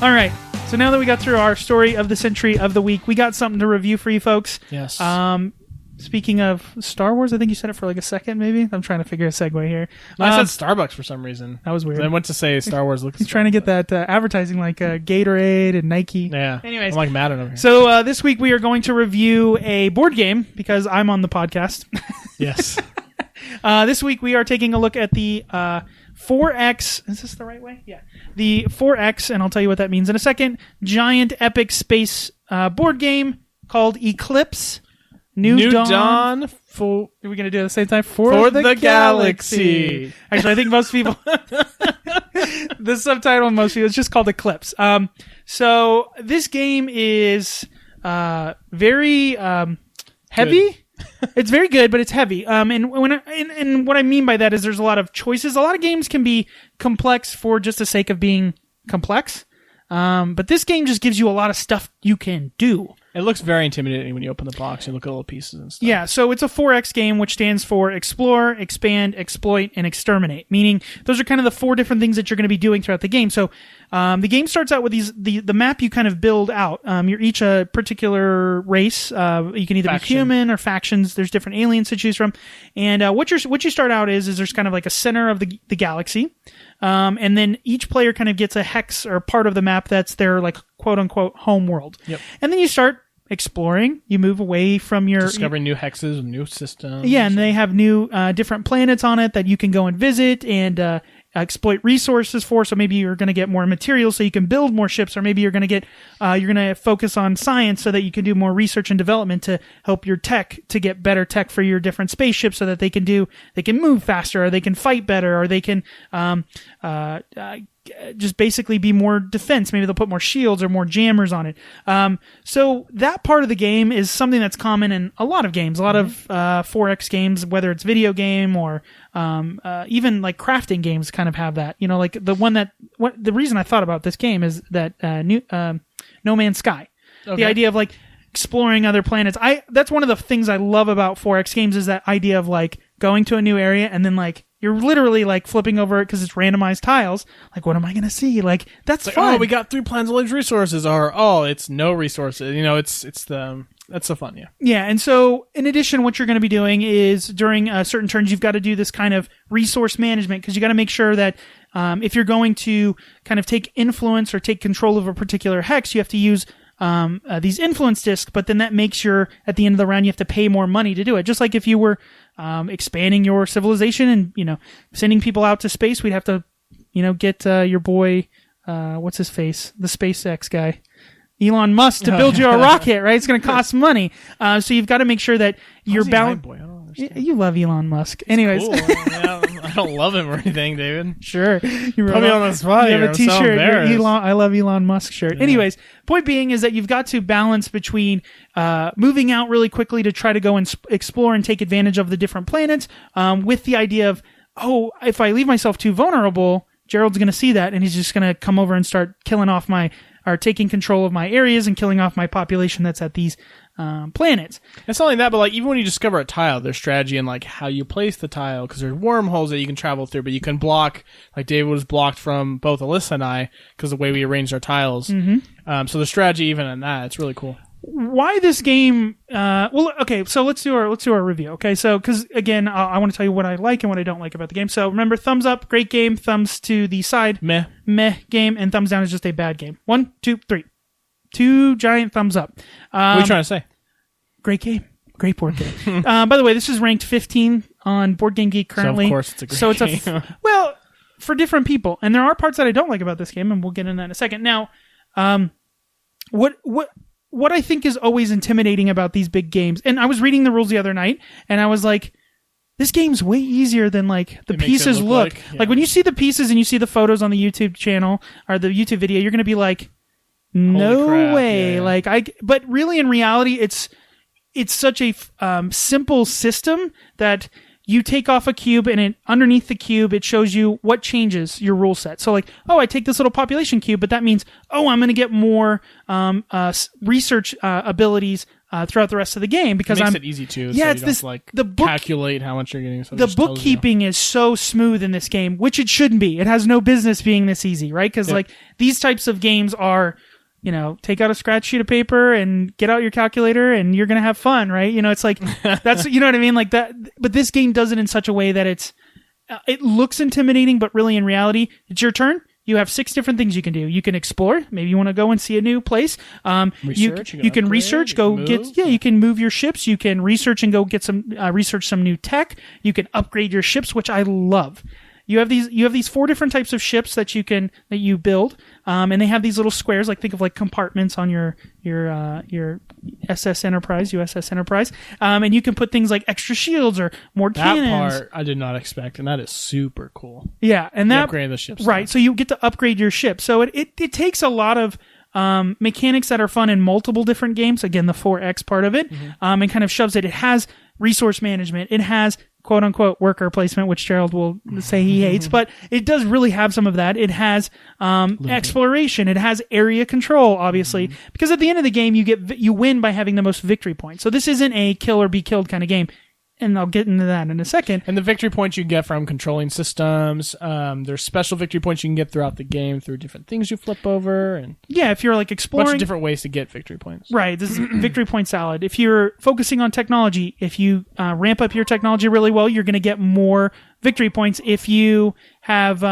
All right. So now that we got through our story of the century of the week, we got something to review for you folks. Yes. Speaking of Star Wars, I think you said it for like a second, maybe. I'm trying to figure a segue here. I said Starbucks for some reason. That was weird. I went to say Star Wars. He's trying to get that advertising like Gatorade and Nike. Yeah. Anyways. I'm like mad at him. So this week we are going to review a board game because I'm on the podcast. Yes. This week we are taking a look at the 4X. Is this the right way? Yeah. The 4X, and I'll tell you what that means in a second. Giant epic space board game called Eclipse. New Dawn. Are we going to do it at the same time? For the Galaxy. Actually, I think most people... the subtitle, most people, it's just called Eclipse. So this game is very heavy. Good. It's very good, but it's heavy. And what I mean by that is there's a lot of choices. A lot of games can be complex for just the sake of being complex. But this game just gives you a lot of stuff you can do. It looks very intimidating when you open the box and look at little pieces and stuff. Yeah, so it's a 4X game, which stands for Explore, Expand, Exploit, and Exterminate. Meaning, those are kind of the 4 different things that you're going to be doing throughout the game. So, the game starts out with the map you kind of build out. You're each a particular race. You can either be human or factions. There's different aliens to choose from. And what you start out is there's kind of like a center of the galaxy. And then each player kind of gets a hex or part of the map that's their like quote unquote home world. Yep. And then you start exploring. You move away from your discovering new hexes, new systems. Yeah, and they have new different planets on it that you can go and visit and exploit resources for. So maybe you're going to get more materials so you can build more ships, or maybe you're going to focus on science so that you can do more research and development to help your tech to get better tech for your different spaceships so that they can move faster, or they can fight better, or they can just basically be more defense. Maybe they'll put more shields or more jammers on it. So that part of the game is something that's common in a lot of games, a lot of 4X games, whether it's video game or even like crafting games kind of have that. You know, like the reason I thought about this game is that No Man's Sky. Okay. The idea of like exploring other planets. That's one of the things I love about 4X games is that idea of like going to a new area and then like you're literally like flipping over it because it's randomized tiles. Like, what am I going to see? Like, that's like, fun. Oh, we got 3 planets of resources, or it's no resources. You know, that's so fun. Yeah. Yeah. And so in addition, what you're going to be doing is during certain turns, you've got to do this kind of resource management because you got to make sure that if you're going to kind of take influence or take control of a particular hex, you have to use these influence discs, but then that makes at the end of the round, you have to pay more money to do it. Just like if you were expanding your civilization and, you know, sending people out to space, we'd have to, you know, get your boy, what's his face? The SpaceX guy. Elon Musk to build you a rocket, right? It's going to cost money. So you've got to make sure that you're balanced. You love Elon Musk. Anyways. Cool. I don't love him or anything, David. Sure. You put me on the spot. You have a t-shirt. I love Elon Musk shirt. Yeah. Anyways, point being is that you've got to balance between moving out really quickly to try to go and explore and take advantage of the different planets with the idea of, if I leave myself too vulnerable, Gerald's going to see that and he's just going to come over and start killing off taking control of my areas and killing off my population that's at these planets. It's not only that, but like even when you discover a tile, there's strategy in like how you place the tile because there's wormholes that you can travel through, but you can block. Like David was blocked from both Alyssa and I because of the way we arranged our tiles. Mm-hmm. So the strategy even in that, it's really cool. Why this game? Okay, so let's do our review. Okay, so because again, I want to tell you what I like and what I don't like about the game. So remember, thumbs up, great game. Thumbs to the side, meh game, and thumbs down is just a bad game. 1, 2, 3, 2 giant thumbs up. What are you trying to say? Great game, great board game. By the way, this is ranked 15 on Board Game Geek currently. So of course, it's a great game. Well, for different people, and there are parts that I don't like about this game, and we'll get into that in a second. Now, what I think is always intimidating about these big games, and I was reading the rules the other night, and I was like, this game's way easier than like the pieces look. Like when you see the pieces and you see the photos on the YouTube channel or the YouTube video, you're going to be like, no way. Yeah. Like but really in reality, it's such a simple system that you take off a cube and underneath the cube, it shows you what changes your rule set. So like, I take this little population cube, but that means, I'm going to get more research abilities throughout the rest of the game because it makes it easy too. Yeah, so it's you this don't have to, the book, calculate how much you're getting. So the bookkeeping is so smooth in this game, which it shouldn't be. It has no business being this easy, right? Because like these types of games are, take out a scratch sheet of paper and get out your calculator and you're gonna have fun, right? It's like that's you know what I mean, like that. But this game does it in such a way that it looks intimidating, but really in reality, it's your turn. You have 6 different things you can do. You can explore. Maybe you want to go and see a new place. Research. You can research. You can move your ships. You can research and go get some research some new tech. You can upgrade your ships, which I love. You have these 4 different types of ships that you build, and they have these little squares. Like think of like compartments on your USS Enterprise, and you can put things like extra shields or more cannons. That part I did not expect, and that is super cool. Yeah, and that upgrade the ships, right? So you get to upgrade your ship. So it takes a lot of mechanics that are fun in multiple different games. Again, the 4X part of it, and kind of shoves it. It has resource management. It has quote unquote worker placement, which Gerald will say he hates, but it does really have some of that. It has exploration. It has area control, obviously, because at the end of the game, you win by having the most victory points. So this isn't a kill or be killed kind of game. And I'll get into that in a second. And the victory points you get from controlling systems, there's special victory points you can get throughout the game through different things you flip over. And yeah, if you're like exploring... a bunch of different ways to get victory points. Right, this is victory point salad. If you're focusing on technology, if you ramp up your technology really well, you're going to get more victory points. If you have...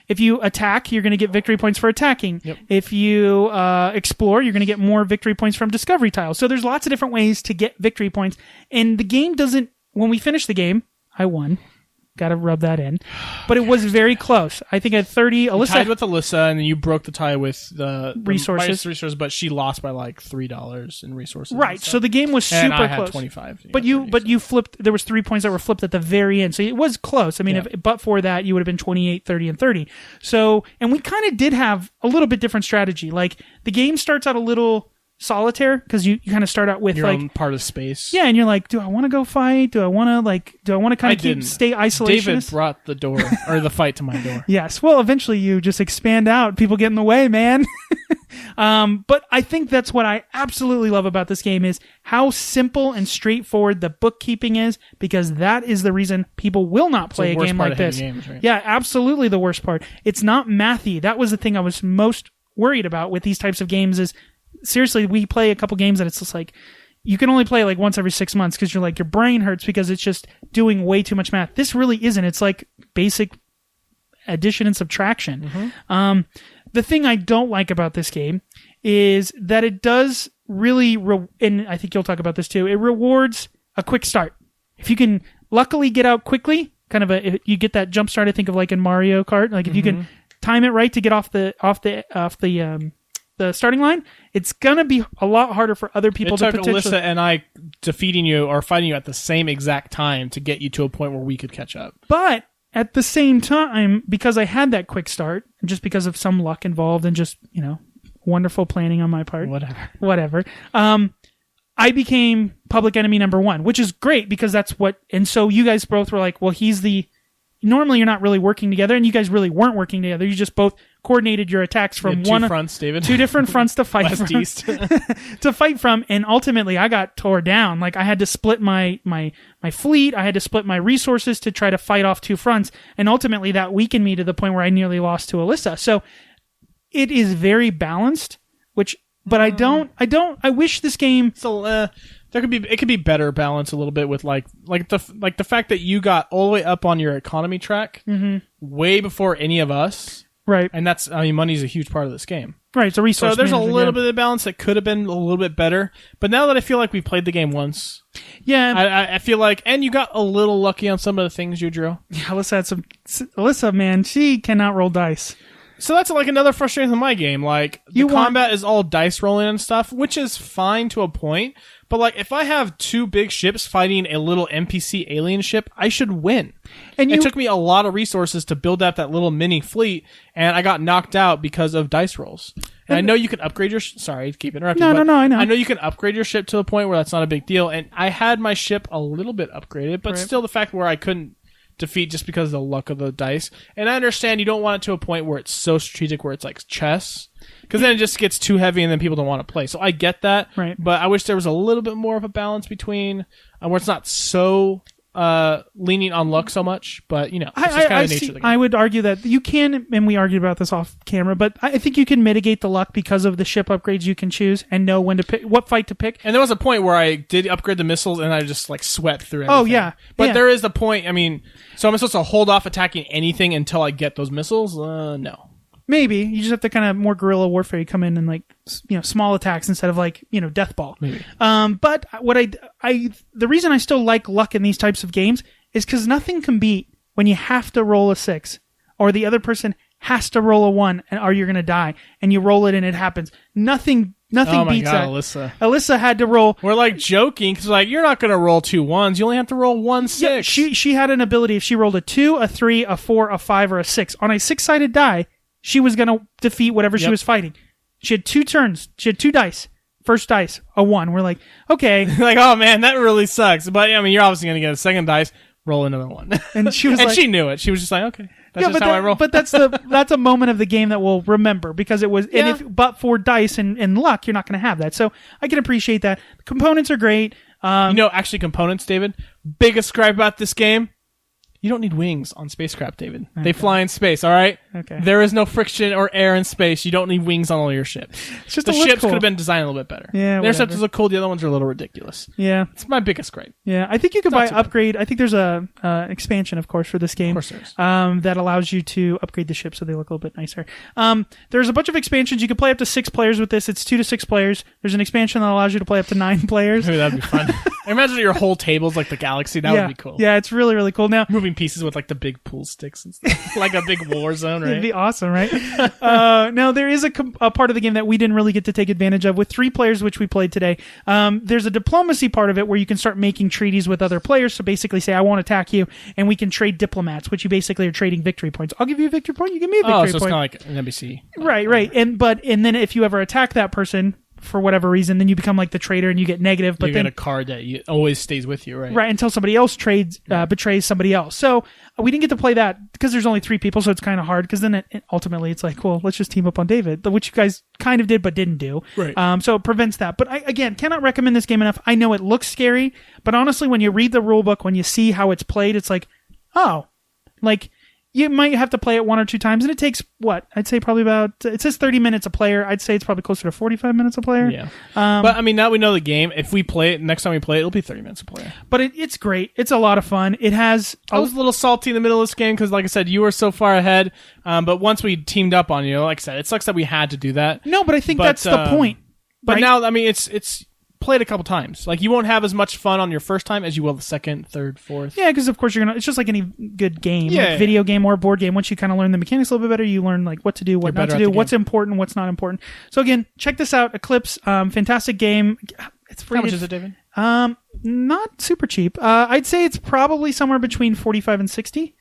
If you attack, you're going to get victory points for attacking. Yep. If you explore, you're going to get more victory points from discovery tiles. So there's lots of different ways to get victory points. And the game doesn't... When we finished the game, I won. Got to rub that in. But it was very close. I think at 30... Alyssa tied with Alyssa, and then you broke the tie with the resources, but she lost by like $3 in resources. Right, so the game was super and I had close. 25. But you flipped... There was 3 points that were flipped at the very end, so it was close. I mean, but for that, you would have been 28, 30, and 30. So, and we kind of did have a little bit different strategy. Like, the game starts out a little... solitaire because you kind of start out with your like own part of space. Yeah, and you're like, do I want to go fight? Do I want to kind of stay isolationist? David brought the door or the fight to my door. Yes. Well, eventually you just expand out. People get in the way, man. But I think that's what I absolutely love about this game is how simple and straightforward the bookkeeping is, because that is the reason people will not play a game like this. Games, right? Yeah, absolutely the worst part. It's not mathy. That was the thing I was most worried about with these types of games is seriously, we play a couple games and it's just like you can only play like once every 6 months because you're like your brain hurts because it's just doing way too much math. This really isn't. It's like basic addition and subtraction. The thing I don't like about this game is that it does really, and I think you'll talk about this too, it rewards a quick start. If you can luckily get out quickly, you get that jump start. I think of like in Mario Kart, like if you can time it right to get off the starting line, it's gonna be a lot harder for other people to potentially... It took Alyssa and I defeating you or fighting you at the same exact time to get you to a point where we could catch up. But at the same time, because I had that quick start, just because of some luck involved and just, wonderful planning on my part. Whatever. I became public enemy number 1, which is great because that's what... And so you guys both were like, well, he's the... Normally you're not really working together, and you guys really weren't working together. You just both coordinated your attacks from two fronts, David. 2 different fronts to fight West, from. East. To fight from, and ultimately I got tore down. Like I had to split my fleet, I had to split my resources to try to fight off 2 fronts, and ultimately that weakened me to the point where I nearly lost to Alyssa. So it is very balanced, but I wish this game... So, it could be better balanced a little bit with like the fact that you got all the way up on your economy track way before any of us, right? And that's money's a huge part of this game, right? It's a resource. So there's a little bit of balance that could have been a little bit better, but now that I feel like we played the game once, I feel like, and you got a little lucky on some of the things you drew. Yeah, Alyssa, man, she cannot roll dice. So that's like another frustration in my game. Like the combat is all dice rolling and stuff, which is fine to a point. But like if I have 2 big ships fighting a little NPC alien ship, I should win. And it took me a lot of resources to build up that little mini fleet, and I got knocked out because of dice rolls. And I know you can upgrade your... Sorry to keep interrupting. No, I know. I know you can upgrade your ship to the point where that's not a big deal. And I had my ship a little bit upgraded, but still the fact where I couldn't defeat just because of the luck of the dice. And I understand you don't want it to a point where it's so strategic where it's like chess, because then it just gets too heavy and then people don't want to play. So I get that, right? But I wish there was a little bit more of a balance between where it's not so leaning on luck so much. But it's just kind of the nature of the game. I would argue that you can, and we argued about this off camera, but I think you can mitigate the luck because of the ship upgrades you can choose and know when to pick, what fight to pick. And there was a point where I did upgrade the missiles and I just like swept through everything. Oh yeah, but there is the point. I mean, so I'm supposed to hold off attacking anything until I get those missiles? No. Maybe you just have to kind of more guerrilla warfare. You come in and like small attacks instead of like death ball. Maybe. But what the reason I still like luck in these types of games is because nothing can beat when you have to roll a 6 or the other person has to roll a 1 or you're gonna die and you roll it and it happens. Nothing oh my beats God, that. Alyssa had to roll. We're like joking because like you're not gonna roll 2 1s. You only have to roll 1 6. Yeah, she had an ability. If she rolled a 2, a 3, a 4, a 5, or a 6 on a 6-sided die, she was going to defeat whatever she was fighting. She had 2 turns. She had 2 dice. First dice, a 1. We're like, okay. Like, oh man, that really sucks. But I mean, you're obviously going to get a second dice, roll another 1. And she was and like, she knew it. She was just like, okay, that's just how I roll. But that's a moment of the game that we'll remember because it was, but for dice and luck, you're not going to have that. So I can appreciate that. The components are great. Actually components, David, biggest gripe about this game. You don't need wings on spacecraft, David. Okay. They fly in space, all right? Okay. There is no friction or air in space. You don't need wings on all your ships. It's just the ships could have been designed a little bit better. Yeah, their ships look cool. The other ones are a little ridiculous. Yeah. It's my biggest gripe. Yeah, I think you could buy upgrade. I think there's a expansion, of course, for this game. Of course there is. That allows you to upgrade the ship so they look a little bit nicer. There's a bunch of expansions. You can play up to 6 players with this. It's 2 to 6 players. There's an expansion that allows you to play up to 9 players. Ooh, that'd be fun. I imagine your whole table's like the galaxy. That would be cool. Yeah, it's really, really cool. Now, moving pieces with like the big pool sticks and stuff. Like a big war zone, right? It'd be awesome, right? Now, there is a part of the game that we didn't really get to take advantage of with 3 players, which we played today. There's a diplomacy part of it where you can start making treaties with other players. So basically say, I won't attack you. And we can trade diplomats, which you basically are trading victory points. I'll give you a victory point. You give me a victory point. So it's kind of like an NBC. Right. And then if you ever attack that person for whatever reason, then you become like the traitor and you get negative. But you get a card that always stays with you, right? Right, until somebody else betrays somebody else. So we didn't get to play that because there's only 3 people, so it's kind of hard. Because then ultimately it's like, well, let's just team up on David, which you guys kind of did but didn't do. Right. So it prevents that. But I, again, cannot recommend this game enough. I know it looks scary, but honestly, when you read the rule book, when you see how it's played, it's like, oh, like. You might have to play it 1 or 2 times, and it takes, what? I'd say probably about, it says 30 minutes a player. I'd say it's probably closer to 45 minutes a player. Yeah. But, I mean, now we know the game. If we play it, next time we play it, it'll be 30 minutes a player. But it's great. It's a lot of fun. It has... I was a little salty in the middle of this game because, like I said, you were so far ahead. But once we teamed up on you, like I said, it sucks that we had to do that. No, but I think that's the point. But right? now, I mean, it's played a couple times. Like, you won't have as much fun on your first time as you will the second, third, fourth. Yeah, because of course it's just like any good game, video game or board game. Once you kind of learn the mechanics a little bit better, you learn like what to do, what not to do, what's important, what's not important. So again, check this out, Eclipse, fantastic game. It's free. How much is it, David? Not super cheap. I'd say it's probably somewhere between 45 and 60.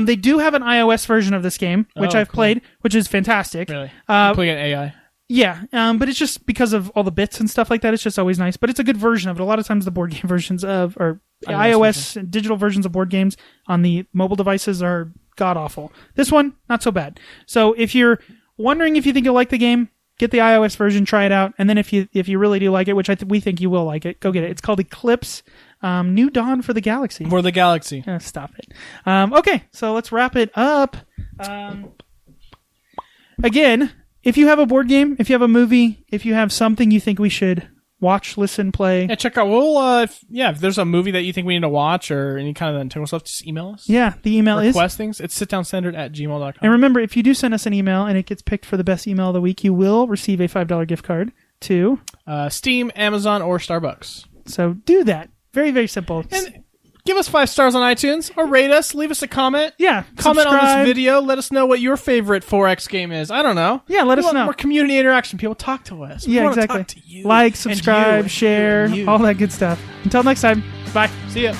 They do have an iOS version of this game, which I've played, which is fantastic. Really? You're playing an AI? Yeah, but it's just because of all the bits and stuff like that. It's just always nice. But it's a good version of it. A lot of times the board game versions of, or iOS and digital versions of board games on the mobile devices are god-awful. This one, not so bad. So if you're wondering if you think you'll like the game, get the iOS version, try it out. And then if you really do like it, which we think you will like it, go get it. It's called Eclipse, New Dawn for the Galaxy. For the Galaxy. Stop it. Okay, so let's wrap it up. Again... If you have a board game, if you have a movie, if you have something you think we should watch, listen, play. Yeah, check out. If there's a movie that you think we need to watch or any kind of technical stuff, just email us. Yeah, the email Request things. It's sitdownstandard@gmail.com. And remember, if you do send us an email and it gets picked for the best email of the week, you will receive a $5 gift card to Steam, Amazon, or Starbucks. So do that. Very, very simple. And give us 5 stars on iTunes or rate us. Leave us a comment. Yeah. Comment on this video. Let us know what your favorite 4X game is. I don't know. Yeah, let us know. More community interaction. People talk to us. Yeah, exactly. Talk to you like, subscribe, share, all that good stuff. Until next time. Bye. See ya.